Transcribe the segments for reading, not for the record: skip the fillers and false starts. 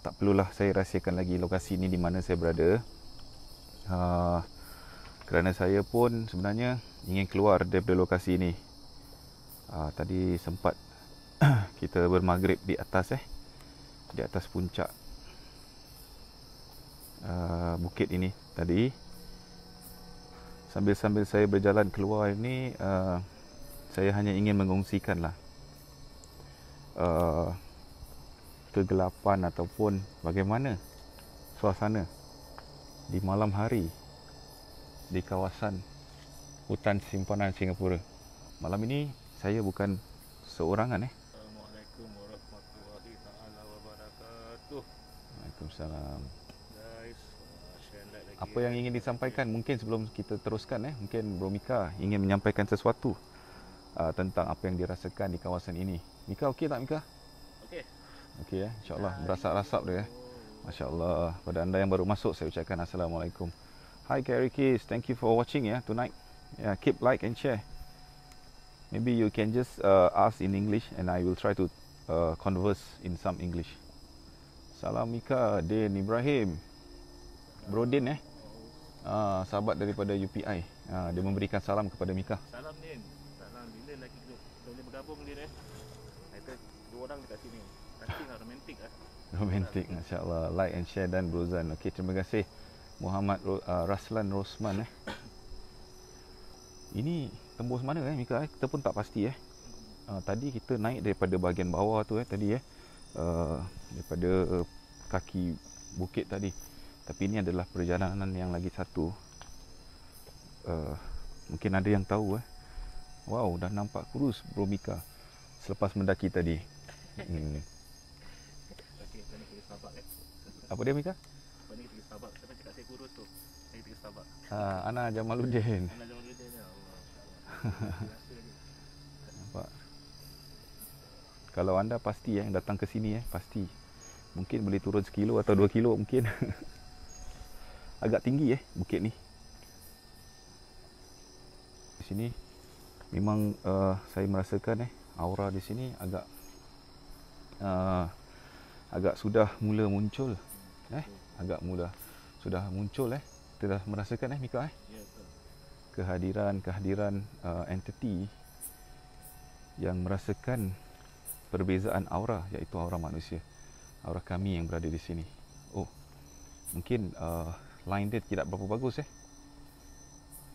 tak perlulah saya rahsiakan lagi lokasi ni di mana saya berada. Kerana saya pun sebenarnya ingin keluar daripada lokasi ini. Tadi sempat kita bermaghrib di atas di atas puncak bukit ini tadi. Sambil saya berjalan keluar ini, saya hanya ingin mengongsikanlah kegelapan ataupun bagaimana suasana di malam hari di kawasan hutan simpanan Singapura. Malam ini saya bukan seorangan. Assalamualaikum warahmatullahi taala wabarakatuh. Waalaikumsalam. Guys, share like lagi. Apa yang ingin disampaikan mungkin sebelum kita teruskan, mungkin Bro Mika ingin menyampaikan sesuatu tentang apa yang dirasakan di kawasan ini. Mika okey tak Mika? Okey. Okey insya-Allah. Berasap-rasap dia. Masya-Allah. Pada anda yang baru masuk saya ucapkan assalamualaikum. Hi Carrie Keys, thank you for watching tonight. Keep like and share. Maybe you can just ask in English and I will try to converse in some English. Salam Mika, Din Ibrahim. Bro Din sahabat daripada UPI. Dia memberikan salam kepada Mika. Salam Din. Salam bila lagi kita boleh bergabung Din Kita dua orang dekat sini. Nanti romantik Romantik, masya-Allah. Like and share dan Brozan. Okey, terima kasih Muhammad Raslan Rosman Ini tembus mana Mika kita pun tak pasti tadi kita naik daripada bahagian bawah tu tadi daripada kaki bukit tadi. Tapi ini adalah perjalanan yang lagi satu. Mungkin ada yang tahu Wow, dah nampak kurus Bro Mika selepas mendaki tadi. Okey, kita pergi Starbucks Apa dia Mika? Lepas ni kita pergi Starbucks. Siapa cakap saya kurus tu? Saya pergi Starbucks. Ana Jamaluddin. Mana jom dia ni Allah. Nampak? Kalau anda pasti yang datang ke sini pasti mungkin boleh turun 1 kilo atau 2 kilo mungkin. Agak tinggi bukit ni. Di sini memang saya merasakan aura di sini agak sudah mula muncul. Agak mula sudah muncul Kita dah merasakan Mika Ya betul. kehadiran entiti yang merasakan perbezaan aura, iaitu aura manusia, aura kami yang berada di sini. Oh, mungkin line dia tidak berapa bagus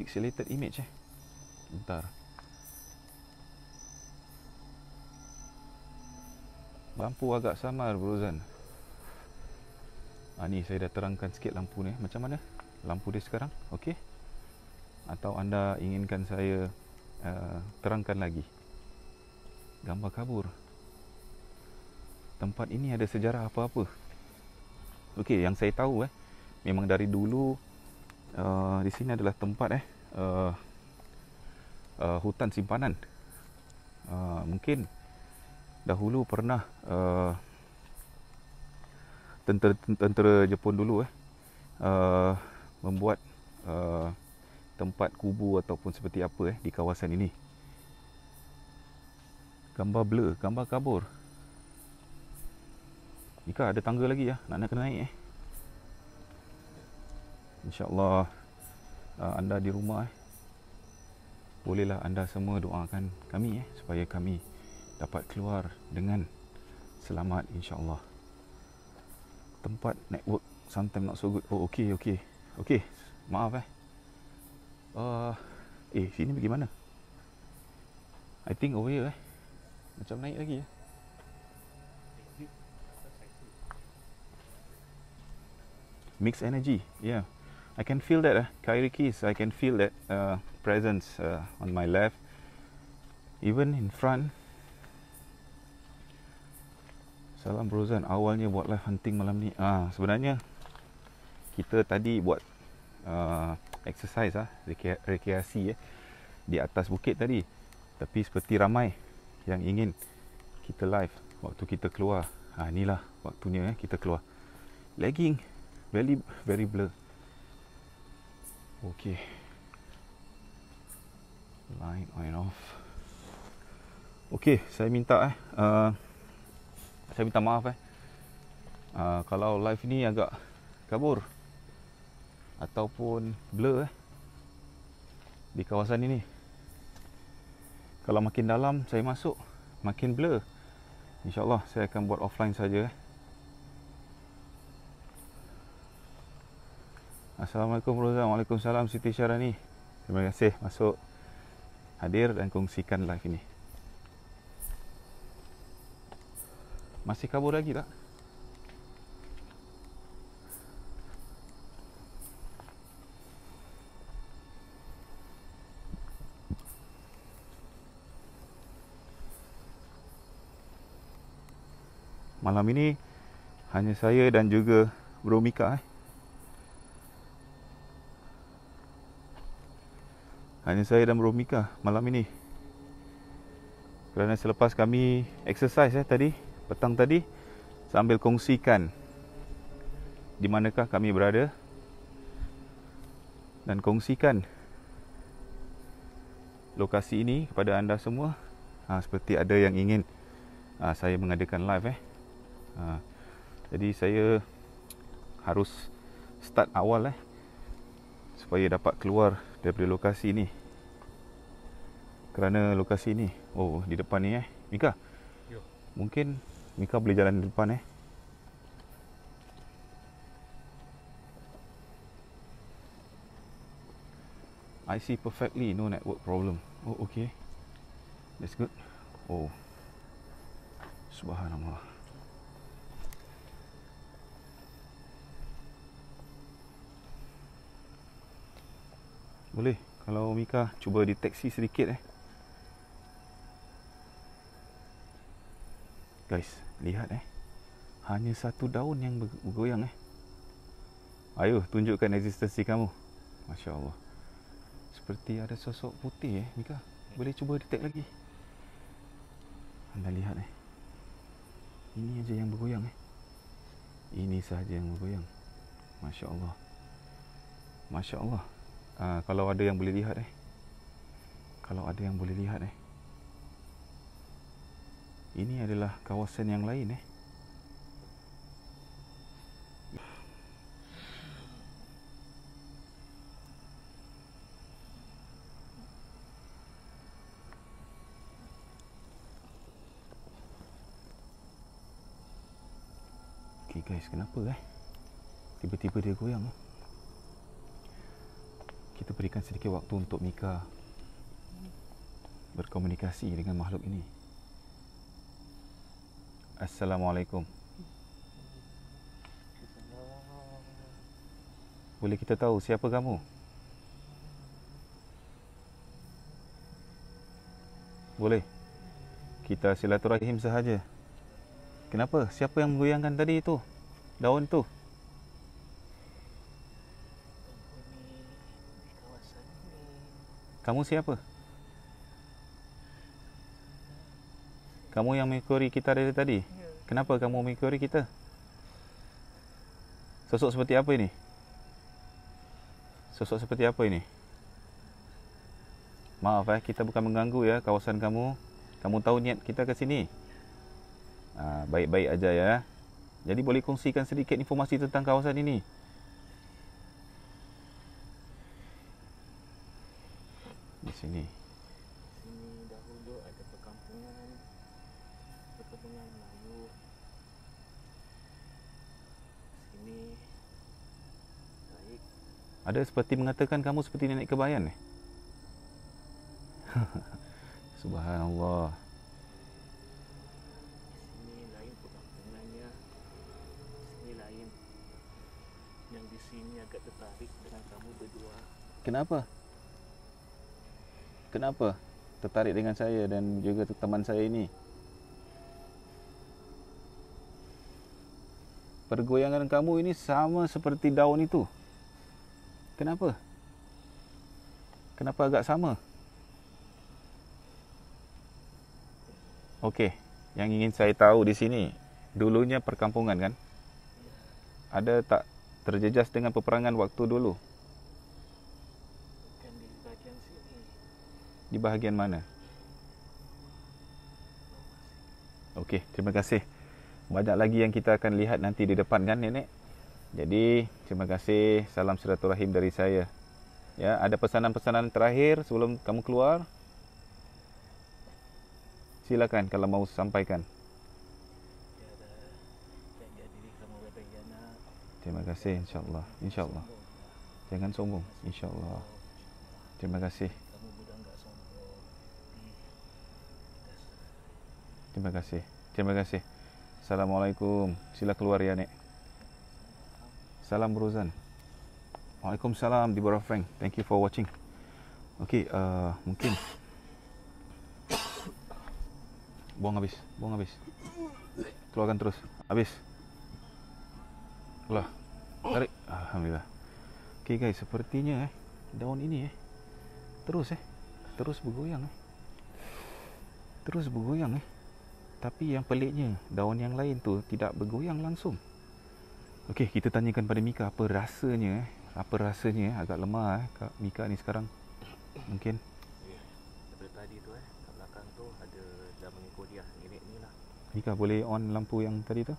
pixelated image bentar. Lampu agak samar Brozan. Ni saya dah terangkan sikit lampu ni. Macam mana lampu dia sekarang? Okey? Atau anda inginkan saya terangkan lagi? Gambar kabur. Tempat ini ada sejarah apa-apa? Okey, yang saya tahu memang dari dulu di sini adalah tempat hutan simpanan. Mungkin dahulu pernah tentera Jepun dulu membuat tempat kubu ataupun seperti apa di kawasan ini. Gambar blur, gambar kabur. Mika ada tangga lagi nak kena naik InsyaAllah anda di rumah bolehlah anda semua doakan kami supaya kami dapat keluar dengan selamat insyaAllah. Tempat network sometimes not so good. Oh okey. Maaf sini pergi mana? I think over here macam naik lagi Mixed energy. Yeah, I can feel that Kyrie Keys, I can feel that presence on my left, even in front. Salam Brozan, awalnya buat live hunting malam ni. Sebenarnya kita tadi buat exercise rekreasi di atas bukit tadi. Tapi seperti ramai yang ingin kita live waktu kita keluar. Inilah waktunya kita keluar. Lagging, very blur. Okay. Line on and off. Okay, saya minta saya minta maaf Kalau live ni agak kabur ataupun blur di kawasan ini. Kalau makin dalam saya masuk, makin blur. InsyaAllah saya akan buat offline saja. Assalamualaikum Roza. Waalaikumsalam Siti Syarani. Terima kasih masuk, hadir dan kongsikan live ini. Masih kabur lagi tak? Malam ini hanya saya dan juga Bro Mika. Hanya saya dan Bro Mika malam ini. Kerana selepas kami exercise tadi, petang tadi, sambil kongsikan di manakah kami berada dan kongsikan lokasi ini kepada anda semua. Seperti ada yang ingin saya mengadakan live jadi saya harus start awal supaya dapat keluar daripada lokasi ni. Kerana lokasi ni, di depan ni Mika. Yo. Mungkin Mika boleh jalan di depan I see perfectly, no network problem. Okay. That's good. Subhanallah. Boleh kalau Mika cuba deteksi sedikit Guys, lihat hanya satu daun yang bergoyang Ayo tunjukkan eksistensi kamu. Masya Allah. Seperti ada sosok putih Mika. Boleh cuba detect lagi. Anda lihat ini aja yang bergoyang Ini sahaja yang bergoyang. Masya Allah. Masya Allah. Kalau ada yang boleh lihat Kalau ada yang boleh lihat ini adalah kawasan yang lain Okay guys, kenapa tiba-tiba dia goyang Kita berikan sedikit waktu untuk Mika berkomunikasi dengan makhluk ini. Assalamualaikum. Boleh kita tahu siapa kamu? Boleh. Kita silaturahim sahaja. Kenapa? Siapa yang menggoyangkan tadi itu? Daun tu? Kamu siapa? Kamu yang mengikuti kita dari tadi? Kenapa kamu mengikuti kita? Sosok seperti apa ini? Sosok seperti apa ini? Maaf kita bukan mengganggu kawasan kamu. Kamu tahu niat kita ke sini. Baik-baik aja ya. Jadi boleh kongsikan sedikit informasi tentang kawasan ini. Di sini. Sini dahulu ada perkampungan Melayu. Sini baik. Ada seperti mengatakan kamu seperti nenek kebayan Subhanallah. Sini lain perkampungannya. Sini lain. Yang di sini agak tertarik dengan kamu berdua. Kenapa? Kenapa tertarik dengan saya dan juga teman saya ini? Pergoyangan kamu ini sama seperti daun itu. Kenapa? Kenapa agak sama? Okey, yang ingin saya tahu di sini, dulunya perkampungan kan? Ada tak terjejas dengan peperangan waktu dulu? Bukan di bahagian sini. Di bahagian mana? Okey, terima kasih. banyak lagi yang kita akan lihat nanti di depan kan nenek. Jadi terima kasih, salam silaturahim dari saya. Ya, ada pesanan-pesanan terakhir sebelum kamu keluar? Silakan kalau mau sampaikan. Tiada jaga diri kamu baik-baik ya nak. Terima kasih, insya-Allah. Insya-Allah. Sombong ya. Jangan sombong, insya-Allah. Terima kasih. Kamu budak enggak sombong. Terima kasih. Terima kasih. Assalamualaikum. Sila keluar ya, Nek. Salam Rozan. Waalaikumsalam di Bawah Frank. Thank you for watching. Okey, mungkin buang habis, buang habis. Keluarkan terus. Habis. Keluar. Tarik. Alhamdulillah. Okey guys, sepertinya daun ini terus bergoyang terus bergoyang tapi yang peliknya daun yang lain tu tidak bergoyang langsung. Okey, kita tanyakan pada Mika apa rasanya agak lemah Kak Mika ni sekarang. Mungkin Daripada tadi tu kat belakang tu ada dah mengikut dia nenek ni lah. Mika boleh on lampu yang tadi tu?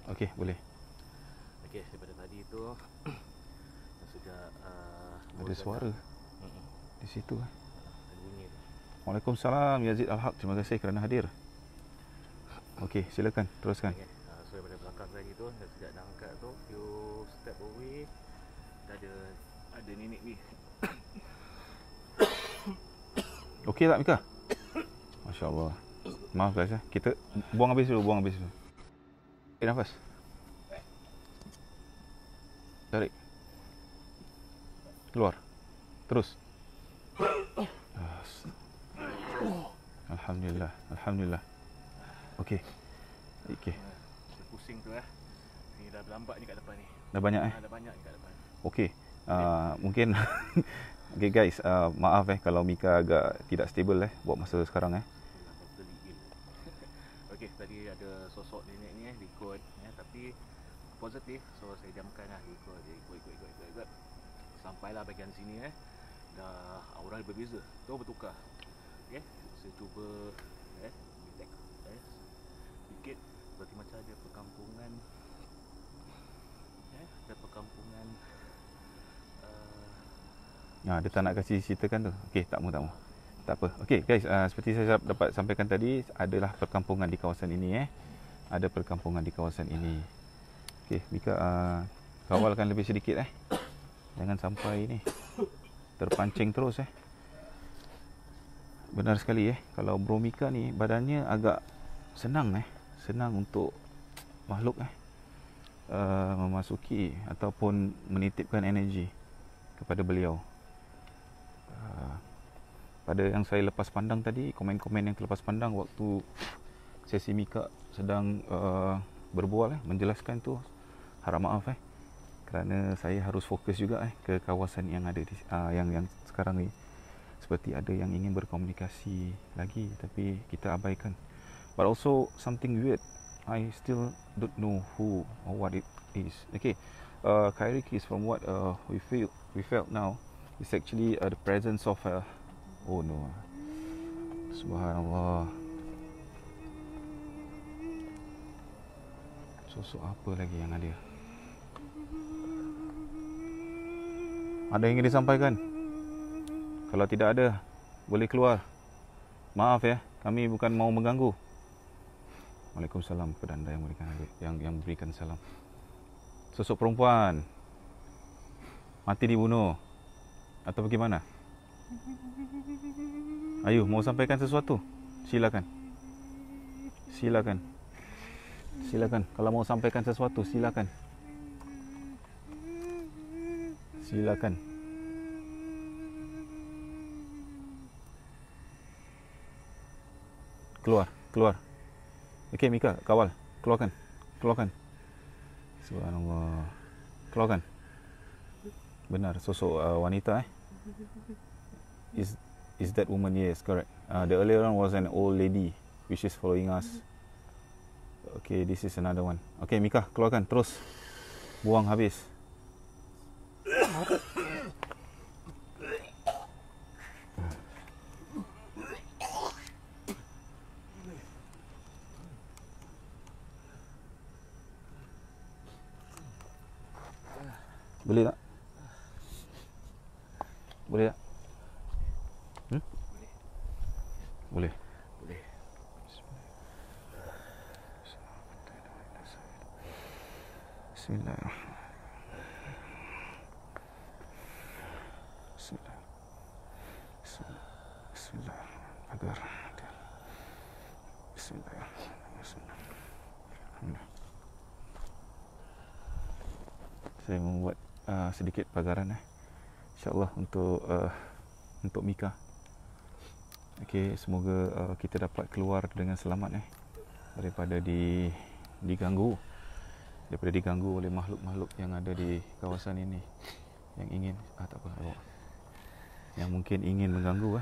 Okey, boleh. Okey, daripada tadi tu sudah Ada suara di situ. ada bunyi tu. Waalaikumsalam Yazid Al-Haq. Terima kasih kerana hadir. Okey, silakan teruskan. Okay. So daripada belakang tadi tu dah sejak dah angkat tu few step away dah ada nenek ni. Okey tak Mika? Masya-Allah. Maaf guys kita buang habis dulu. Nafas. Tarik. Keluar. Terus. Alhamdulillah. Okey. Pusing tu Ni dah berlambat ni kat depan ni. Dah banyak Dah banyak ni kat depan. Okey. Mungkin okey guys, maaf kalau Mika agak tidak stable buat masa sekarang Okey, tadi ada sosok nenek ni ikut tapi positif. So saya diamkan ikut. Sampailah bahagian sini dah aura berbeza. Tu bertukar. Okey, saya cuba detect sikit seperti macam ada perkampungan. Ada perkampungan dia tak nak kasih ceritakan tu. Okey, tak mau. Tak apa. Okey guys, seperti saya dapat sampaikan tadi, adalah perkampungan di kawasan ini Ada perkampungan di kawasan ini. Okey, Mika kawalkan lebih sedikit Jangan sampai ni terpancing terus Benar sekali kalau Bro Mika ni badannya agak senang senang untuk makhluk memasuki ataupun menitipkan energi kepada beliau. Pada yang saya lepas pandang tadi, komen-komen yang terlepas pandang waktu sesi Mika sedang berbual menjelaskan tu, harap maaf kerana saya harus fokus juga ke kawasan yang ada di yang sekarang ni. Seperti ada yang ingin berkomunikasi lagi tapi kita abaikan. But also something weird, I still don't know who or what it is. Okay, Kyrie is from what we felt now is actually the presence of oh no, subhanallah, sosok apa lagi yang ada? Ada yang ingin disampaikan? Kalau tidak ada, boleh keluar. Maaf kami bukan mau mengganggu. Waalaikumsalam kepada anda yang berikan salam. Sosok perempuan mati dibunuh atau bagaimana? Ayo, mau sampaikan sesuatu? Silakan. Kalau mau sampaikan sesuatu, silakan. Keluar. Okey Mika, kawal. Keluarkan. Subhanallah. Keluarkan. Benar, sosok wanita Is that woman? Yes, correct. The earlier one was an old lady which is following us. Okay, this is another one. Okay, Mika, keluarkan terus. Buang habis. Boleh tak? Boleh tak? Boleh. Boleh. Boleh. Bismillahirrahmanirrahim. Bismillahirrahmanirrahim. Bismillahirrahmanirrahim. Saya membuat sedikit pagaran InsyaAllah untuk Mika. Okey, semoga kita dapat keluar dengan selamat daripada diganggu oleh makhluk-makhluk yang ada di kawasan ini yang ingin tak apa, yang mungkin ingin mengganggu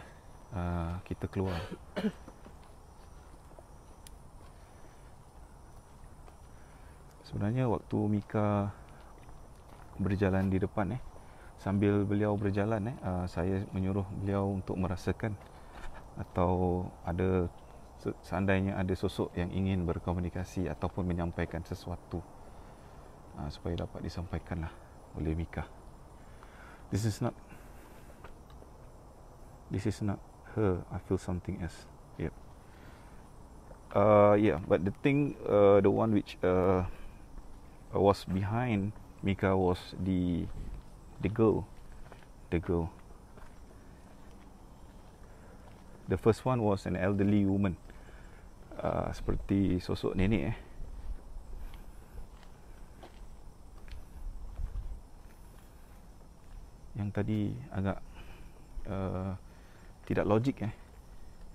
kita keluar. Sebenarnya waktu Mika berjalan di depan sambil beliau berjalan saya menyuruh beliau untuk merasakan atau seandainya ada sosok yang ingin berkomunikasi ataupun menyampaikan sesuatu supaya dapat disampaikanlah oleh Mika. This is not her. I feel something else. Yep. Yeah, but the thing, the one which was behind Mika was the girl. The first one was an elderly woman, seperti sosok nenek yang tadi agak tidak logik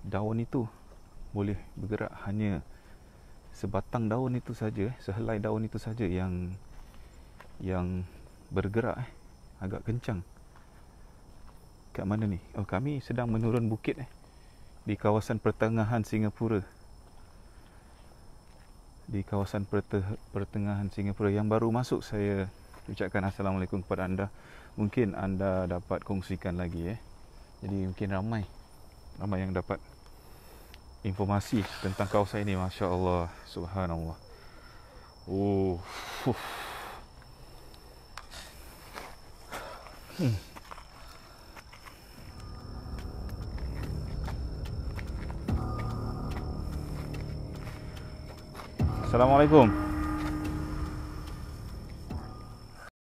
daun itu boleh bergerak, hanya sebatang daun itu saja, sehelai daun itu saja yang bergerak agak kencang. Kat mana ni? Oh, kami sedang menurun bukit di kawasan pertengahan Singapura. Di kawasan pertengahan Singapura yang baru masuk, saya ucapkan Assalamualaikum kepada anda. Mungkin anda dapat kongsikan lagi Jadi mungkin ramai yang dapat informasi tentang kawasan ini. Masya Allah, subhanallah. Assalamualaikum.